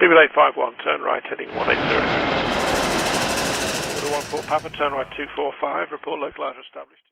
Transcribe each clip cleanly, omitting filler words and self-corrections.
Cubic 851, turn right, heading 180. Order 14 Papa, turn right 245, report localizer established.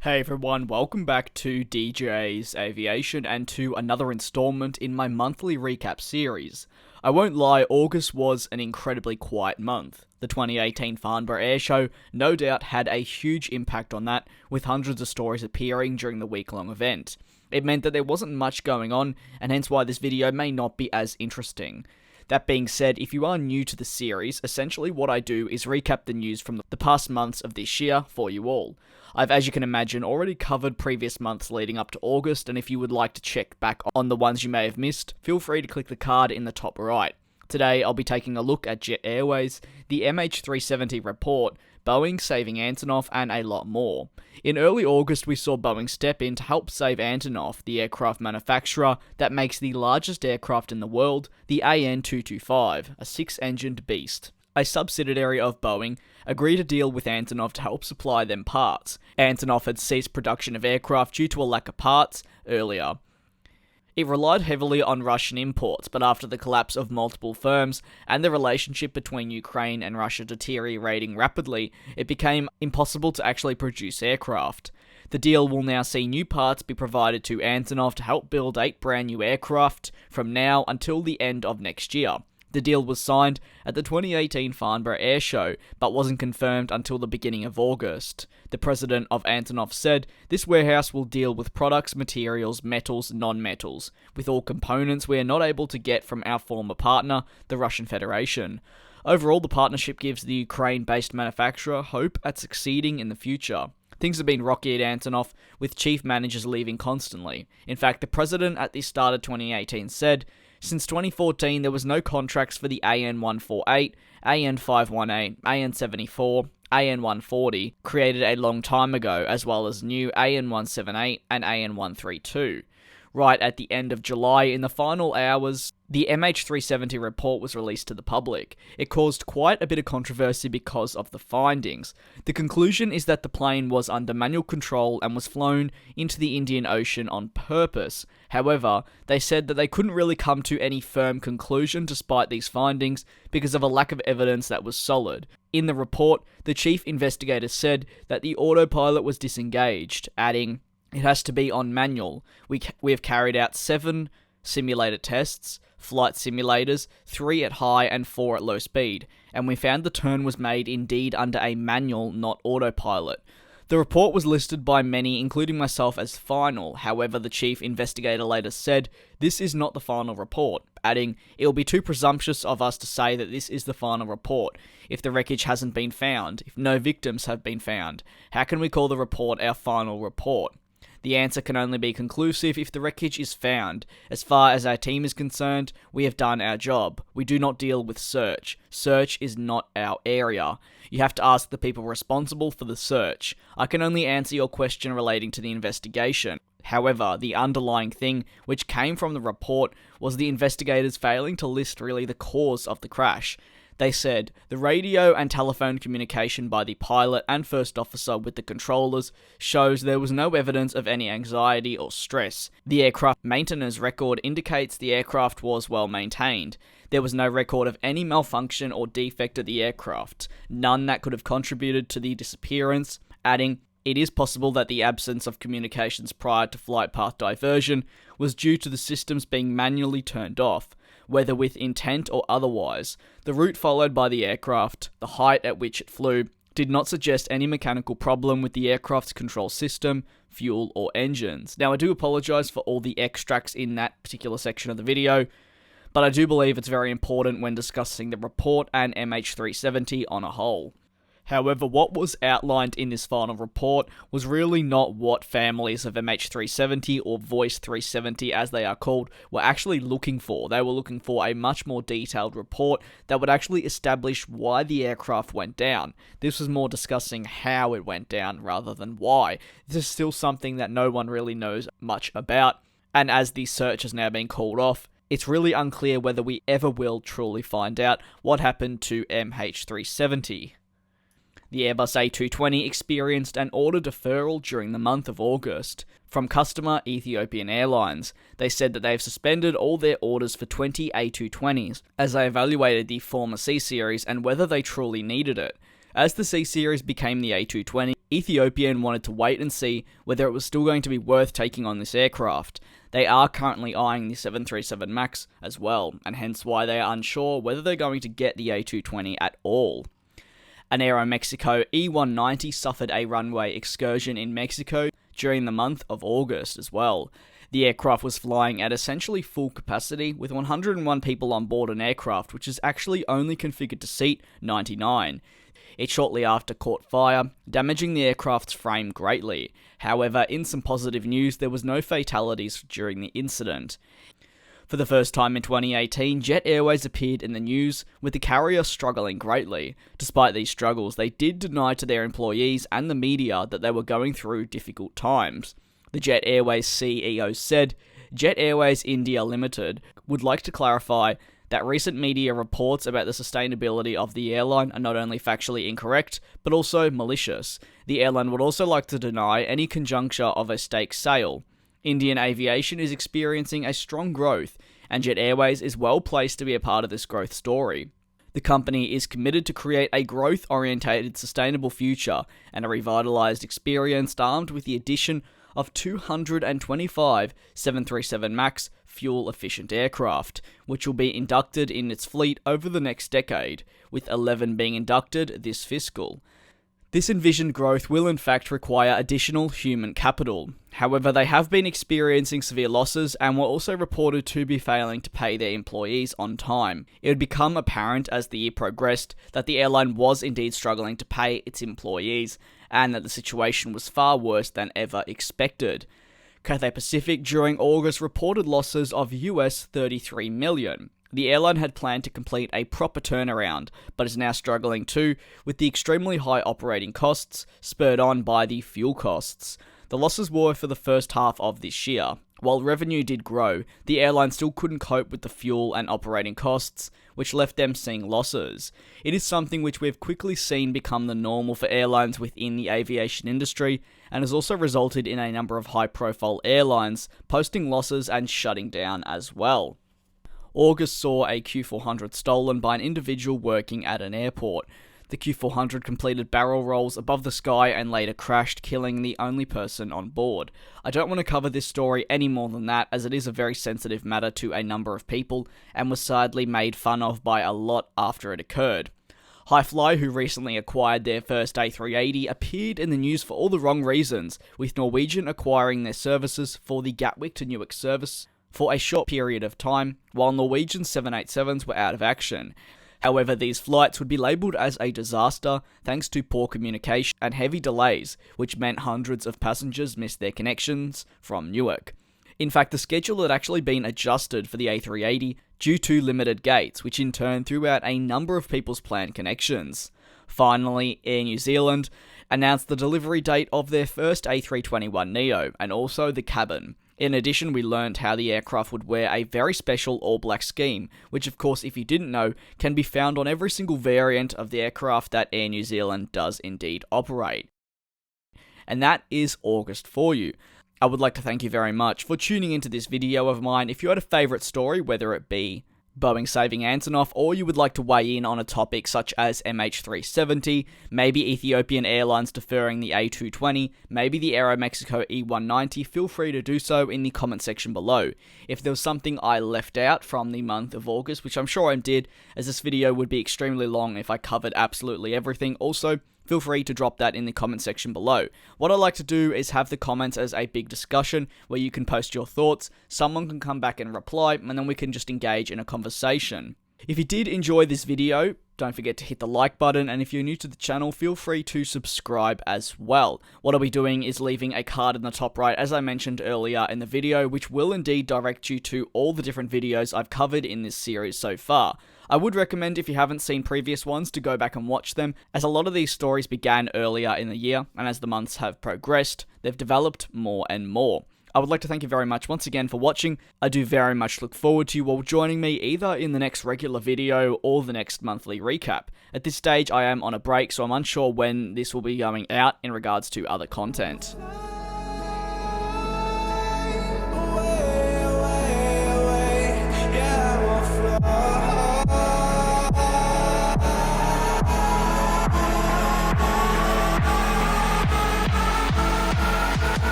Hey everyone, welcome back to DJ's Aviation and to another installment in my monthly recap series. I won't lie, August was an incredibly quiet month. The 2018 Farnborough Air Show no doubt had a huge impact on that, with hundreds of stories appearing during the week-long event. It meant that there wasn't much going on, and hence why this video may not be as interesting. That being said, if you are new to the series, essentially what I do is recap the news from the past months of this year for you all. I've, as you can imagine, already covered previous months leading up to August, and if you would like to check back on the ones you may have missed, feel free to click the card in the top right. Today, I'll be taking a look at Jet Airways, the MH370 Report, Boeing saving Antonov, and a lot more. In early August, we saw Boeing step in to help save Antonov, the aircraft manufacturer that makes the largest aircraft in the world, the AN225, a six-engined beast. A subsidiary of Boeing agreed a deal with Antonov to help supply them parts. Antonov had ceased production of aircraft due to a lack of parts earlier. It relied heavily on Russian imports, but after the collapse of multiple firms and the relationship between Ukraine and Russia deteriorating rapidly, it became impossible to actually produce aircraft. The deal will now see new parts be provided to Antonov to help build 8 brand new aircraft from now until the end of next year. The deal was signed at the 2018 Farnborough Air Show, but wasn't confirmed until the beginning of August. The president of Antonov said, "This warehouse will deal with products, materials, metals, non-metals, with all components we are not able to get from our former partner, the Russian Federation." Overall, the partnership gives the Ukraine-based manufacturer hope at succeeding in the future. Things have been rocky at Antonov, with chief managers leaving constantly. In fact, the president at the start of 2018 said, "Since 2014, there was no contracts for the AN148, AN518, AN74, AN140, created a long time ago, as well as new AN178 and AN132. Right at the end of July, in the final hours, the MH370 report was released to the public. It caused quite a bit of controversy because of the findings. The conclusion is that the plane was under manual control and was flown into the Indian Ocean on purpose. However, they said that they couldn't really come to any firm conclusion despite these findings because of a lack of evidence that was solid. In the report, the chief investigator said that the autopilot was disengaged, adding, "It has to be on manual. We have carried out 7 simulator tests, flight simulators, 3 at high and 4 at low speed, and we found the turn was made indeed under a manual, not autopilot." The report was listed by many, including myself, as final. However, the chief investigator later said, "This is not the final report," adding, "It will be too presumptuous of us to say that this is the final report. If the wreckage hasn't been found, if no victims have been found, how can we call the report our final report? The answer can only be conclusive if the wreckage is found. As far as our team is concerned, we have done our job. We do not deal with search. Search is not our area. You have to ask the people responsible for the search. I can only answer your question relating to the investigation. However, the underlying thing which came from the report was the investigators failing to list really the cause of the crash. They said, the radio and telephone communication by the pilot and first officer with the controllers shows there was no evidence of any anxiety or stress. The aircraft maintenance record indicates the aircraft was well maintained. There was no record of any malfunction or defect of the aircraft, none that could have contributed to the disappearance," adding, "It is possible that the absence of communications prior to flight path diversion was due to the systems being manually turned off, whether with intent or otherwise. The route followed by the aircraft, the height at which it flew, did not suggest any mechanical problem with the aircraft's control system, fuel, or engines." Now, I do apologise for all the extracts in that particular section of the video, but I do believe it's very important when discussing the report and MH370 on a whole. However, what was outlined in this final report was really not what families of MH370 or Voice 370 as they are called were actually looking for. They were looking for a much more detailed report that would actually establish why the aircraft went down. This was more discussing how it went down rather than why. This is still something that no one really knows much about, and as the search has now been called off, it's really unclear whether we ever will truly find out what happened to MH370. The Airbus A220 experienced an order deferral during the month of August from customer Ethiopian Airlines. They said that they have suspended all their orders for 20 A220s as they evaluated the former C-Series and whether they truly needed it. As the C-Series became the A220, Ethiopian wanted to wait and see whether it was still going to be worth taking on this aircraft. They are currently eyeing the 737 MAX as well, and hence why they are unsure whether they're going to get the A220 at all. An Aeromexico E190 suffered a runway excursion in Mexico during the month of August as well. The aircraft was flying at essentially full capacity with 101 people on board an aircraft which is actually only configured to seat 99. It shortly after caught fire, damaging the aircraft's frame greatly. However, in some positive news, there was no fatalities during the incident. For the first time in 2018, Jet Airways appeared in the news, with the carrier struggling greatly. Despite these struggles, they did deny to their employees and the media that they were going through difficult times. The Jet Airways CEO said, "Jet Airways India Limited would like to clarify that recent media reports about the sustainability of the airline are not only factually incorrect, but also malicious. The airline would also like to deny any conjuncture of a stake sale. Indian aviation is experiencing a strong growth, and Jet Airways is well placed to be a part of this growth story. The company is committed to create a growth-orientated, sustainable future and a revitalized experience armed with the addition of 225 737 MAX fuel-efficient aircraft, which will be inducted in its fleet over the next decade, with 11 being inducted this fiscal. This envisioned growth will in fact require additional human capital. However, they have been experiencing severe losses and were also reported to be failing to pay their employees on time. It would become apparent as the year progressed that the airline was indeed struggling to pay its employees and that the situation was far worse than ever expected. Cathay Pacific during August reported losses of US $33 million. The airline had planned to complete a proper turnaround, but is now struggling too, with the extremely high operating costs, spurred on by the fuel costs. The losses were for the first half of this year. While revenue did grow, the airline still couldn't cope with the fuel and operating costs, which left them seeing losses. It is something which we've quickly seen become the normal for airlines within the aviation industry, and has also resulted in a number of high-profile airlines posting losses and shutting down as well. August saw a Q400 stolen by an individual working at an airport. The Q400 completed barrel rolls above the sky and later crashed, killing the only person on board. I don't want to cover this story any more than that, as it is a very sensitive matter to a number of people, and was sadly made fun of by a lot after it occurred. Highfly, who recently acquired their first A380, appeared in the news for all the wrong reasons, with Norwegian acquiring their services for the Gatwick to Newark service for a short period of time, while Norwegian 787s were out of action. However, these flights would be labelled as a disaster thanks to poor communication and heavy delays, which meant hundreds of passengers missed their connections from Newark. In fact, the schedule had actually been adjusted for the A380 due to limited gates, which in turn threw out a number of people's planned connections. Finally, Air New Zealand announced the delivery date of their first A321neo, and also the cabin. In addition, we learned how the aircraft would wear a very special all-black scheme, which of course, if you didn't know, can be found on every single variant of the aircraft that Air New Zealand does indeed operate. And that is August for you. I would like to thank you very much for tuning into this video of mine. If you had a favourite story, whether it be Boeing saving Antonov, or you would like to weigh in on a topic such as MH370, maybe Ethiopian Airlines deferring the A220, maybe the Aeromexico E190, feel free to do so in the comment section below. If there was something I left out from the month of August, which I'm sure I did, as this video would be extremely long if I covered absolutely everything, also feel free to drop that in the comment section below. What I like to do is have the comments as a big discussion where you can post your thoughts, someone can come back and reply, and then we can just engage in a conversation. If you did enjoy this video, don't forget to hit the like button, and if you're new to the channel, feel free to subscribe as well. What I'll be doing is leaving a card in the top right, as I mentioned earlier in the video, which will indeed direct you to all the different videos I've covered in this series so far. I would recommend, if you haven't seen previous ones, to go back and watch them, as a lot of these stories began earlier in the year, and as the months have progressed, they've developed more and more. I would like to thank you very much once again for watching. I do very much look forward to you all joining me either in the next regular video or the next monthly recap. At this stage I am on a break, so I'm unsure when this will be going out in regards to other content.